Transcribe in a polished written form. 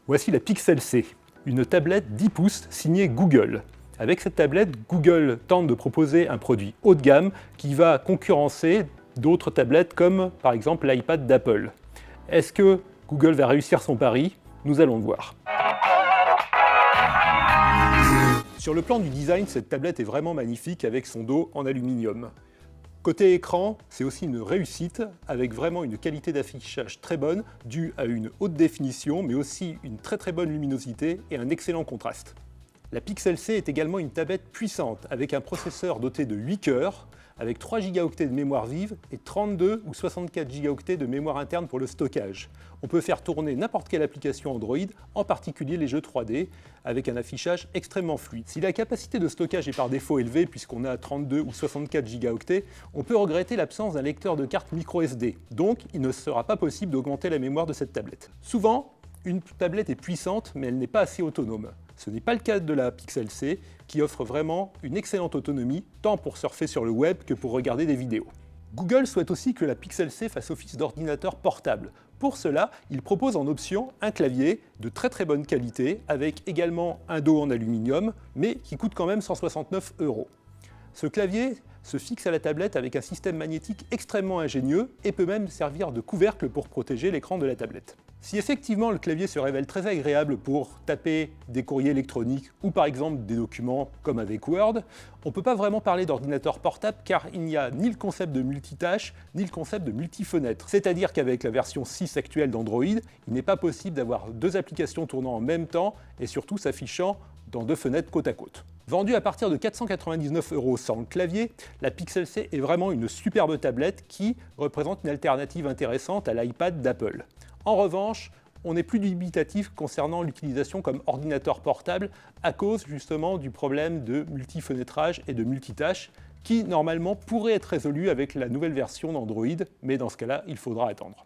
Voici la Pixel C, une tablette 10 pouces signée Google. Avec cette tablette, Google tente de proposer un produit haut de gamme qui va concurrencer d'autres tablettes comme par exemple l'iPad d'Apple. Est-ce que Google va réussir son pari? Nous allons le voir. Sur le plan du design, cette tablette est vraiment magnifique avec son dos en aluminium. Côté écran, c'est aussi une réussite avec vraiment une qualité d'affichage très bonne due à une haute définition mais aussi une très bonne luminosité et un excellent contraste. La Pixel C est également une tablette puissante avec un processeur doté de 8 cœurs avec 3 Go de mémoire vive et 32 ou 64 Go de mémoire interne pour le stockage. On peut faire tourner n'importe quelle application Android, en particulier les jeux 3D, avec un affichage extrêmement fluide. Si la capacité de stockage est par défaut élevée, puisqu'on a 32 ou 64 Go, on peut regretter l'absence d'un lecteur de carte microSD, donc il ne sera pas possible d'augmenter la mémoire de cette tablette. Souvent, une tablette est puissante, mais elle n'est pas assez autonome. Ce n'est pas le cas de la Pixel C, qui offre vraiment une excellente autonomie, tant pour surfer sur le web que pour regarder des vidéos. Google souhaite aussi que la Pixel C fasse office d'ordinateur portable. Pour cela, il propose en option un clavier de très bonne qualité, avec également un dos en aluminium, mais qui coûte quand même 169 €. Ce clavier se fixe à la tablette avec un système magnétique extrêmement ingénieux et peut même servir de couvercle pour protéger l'écran de la tablette. Si effectivement le clavier se révèle très agréable pour taper des courriers électroniques ou par exemple des documents comme avec Word, on ne peut pas vraiment parler d'ordinateur portable car il n'y a ni le concept de multitâche ni le concept de multifenêtre. C'est-à-dire qu'avec la version 6 actuelle d'Android, il n'est pas possible d'avoir deux applications tournant en même temps et surtout s'affichant dans deux fenêtres côte à côte. Vendue à partir de 499 € sans le clavier, la Pixel C est vraiment une superbe tablette qui représente une alternative intéressante à l'iPad d'Apple. En revanche, on est plus dubitatif concernant l'utilisation comme ordinateur portable à cause justement du problème de multifenêtrage et de multitâche qui normalement pourrait être résolu avec la nouvelle version d'Android, mais dans ce cas-là, il faudra attendre.